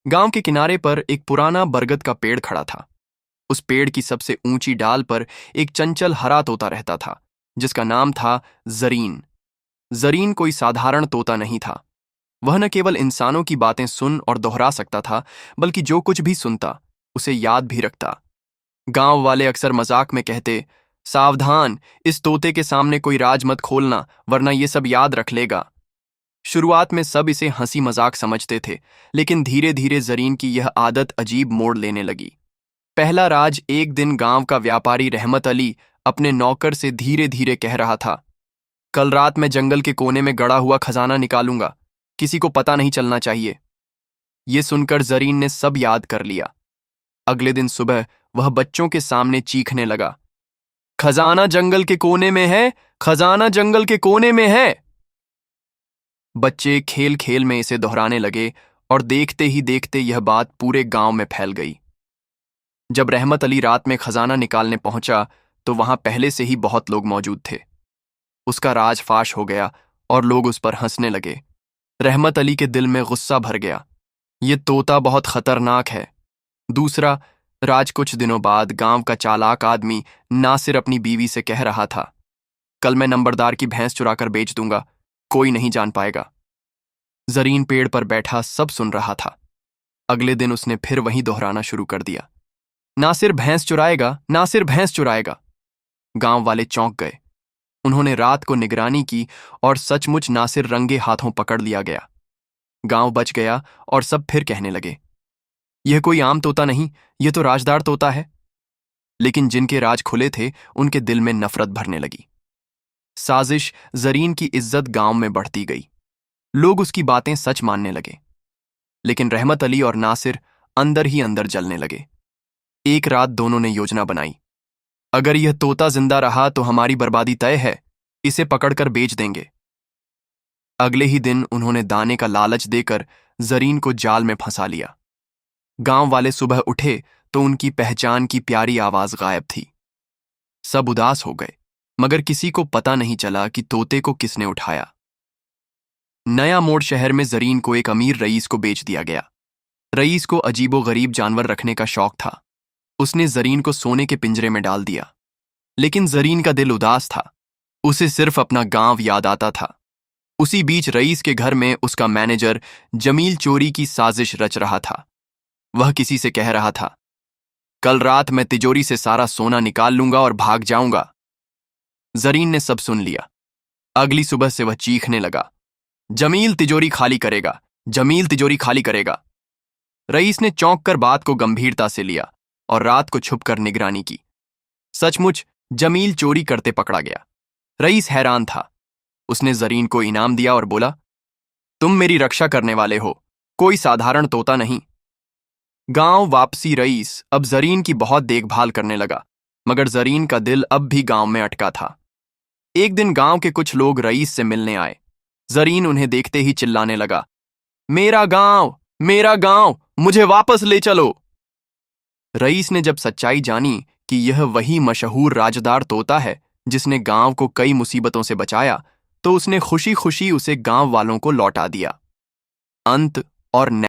गांव के किनारे पर एक पुराना बरगद का पेड़ खड़ा था। उस पेड़ की सबसे ऊंची डाल पर एक चंचल हरा तोता रहता था, जिसका नाम था जरीन। जरीन कोई साधारण तोता नहीं था। वह न केवल इंसानों की बातें सुन और दोहरा सकता था, बल्कि जो कुछ भी सुनता उसे याद भी रखता। गांव वाले अक्सर मजाक में कहते, सावधान, इस तोते के सामने कोई राज मत खोलना, वरना ये सब याद रख लेगा। शुरुआत में सब इसे हंसी मजाक समझते थे, लेकिन धीरे धीरे जरीन की यह आदत अजीब मोड़ लेने लगी। पहला राज एक दिन गांव का व्यापारी रहमत अली अपने नौकर से धीरे धीरे कह रहा था, कल रात मैं जंगल के कोने में गड़ा हुआ खजाना निकालूंगा, किसी को पता नहीं चलना चाहिए। ये सुनकर जरीन ने सब याद कर लिया। अगले दिन सुबह वह बच्चों के सामने चीखने लगा, खजाना जंगल के कोने में है, खजाना जंगल के कोने में है। बच्चे खेल खेल में इसे दोहराने लगे और देखते ही देखते यह बात पूरे गांव में फैल गई। जब रहमत अली रात में खजाना निकालने पहुंचा तो वहां पहले से ही बहुत लोग मौजूद थे। उसका राज फाश हो गया और लोग उस पर हंसने लगे। रहमत अली के दिल में गुस्सा भर गया। ये तोता बहुत खतरनाक है। दूसरा राज कुछ दिनों बाद गांव का चालाक आदमी नासिर अपनी बीवी से कह रहा था, कल मैं नंबरदार की भैंस चुराकर बेच दूंगा, कोई नहीं जान पाएगा। जरीन पेड़ पर बैठा सब सुन रहा था। अगले दिन उसने फिर वहीं दोहराना शुरू कर दिया, नासिर भैंस चुराएगा, नासिर भैंस चुराएगा। गांव वाले चौंक गए। उन्होंने रात को निगरानी की और सचमुच नासिर रंगे हाथों पकड़ लिया गया। गांव बच गया और सब फिर कहने लगे, यह कोई आम तोता नहीं, यह तो राजदार तोता है। लेकिन जिनके राज खुले थे उनके दिल में नफरत भरने लगी। साजिश जरीन की इज्जत गांव में बढ़ती गई। लोग उसकी बातें सच मानने लगे। लेकिन रहमत अली और नासिर अंदर ही अंदर जलने लगे। एक रात दोनों ने योजना बनाई, अगर यह तोता जिंदा रहा तो हमारी बर्बादी तय है, इसे पकड़कर बेच देंगे। अगले ही दिन उन्होंने दाने का लालच देकर जरीन को जाल में फंसा लिया। गांव वाले सुबह उठे तो उनकी पहचान की प्यारी आवाज गायब थी। सब उदास हो गए, मगर किसी को पता नहीं चला कि तोते को किसने उठाया। नया मोड़ शहर में जरीन को एक अमीर रईस को बेच दिया गया। रईस को अजीबोगरीब जानवर रखने का शौक था। उसने जरीन को सोने के पिंजरे में डाल दिया। लेकिन जरीन का दिल उदास था। उसे सिर्फ अपना गांव याद आता था। उसी बीच रईस के घर में उसका मैनेजर जमील चोरी की साजिश रच रहा था। वह किसी से कह रहा था, कल रात मैं तिजोरी से सारा सोना निकाल लूंगा और भाग जाऊंगा। जरीन ने सब सुन लिया। अगली सुबह से वह चीखने लगा, जमील तिजोरी खाली करेगा, जमील तिजोरी खाली करेगा। रईस ने चौंक कर बात को गंभीरता से लिया और रात को छुपकर निगरानी की। सचमुच जमील चोरी करते पकड़ा गया। रईस हैरान था। उसने जरीन को इनाम दिया और बोला, तुम मेरी रक्षा करने वाले हो, कोई साधारण तोता नहीं। गांव वापसी रईस अब जरीन की बहुत देखभाल करने लगा, मगर जरीन का दिल अब भी गांव में अटका था। एक दिन गांव के कुछ लोग रईस से मिलने आए। जरीन उन्हें देखते ही चिल्लाने लगा, मेरा गांव, मेरा गांव, मुझे वापस ले चलो। रईस ने जब सच्चाई जानी कि यह वही मशहूर राजदार तोता है जिसने गांव को कई मुसीबतों से बचाया, तो उसने खुशी खुशी उसे गांव वालों को लौटा दिया। अंत और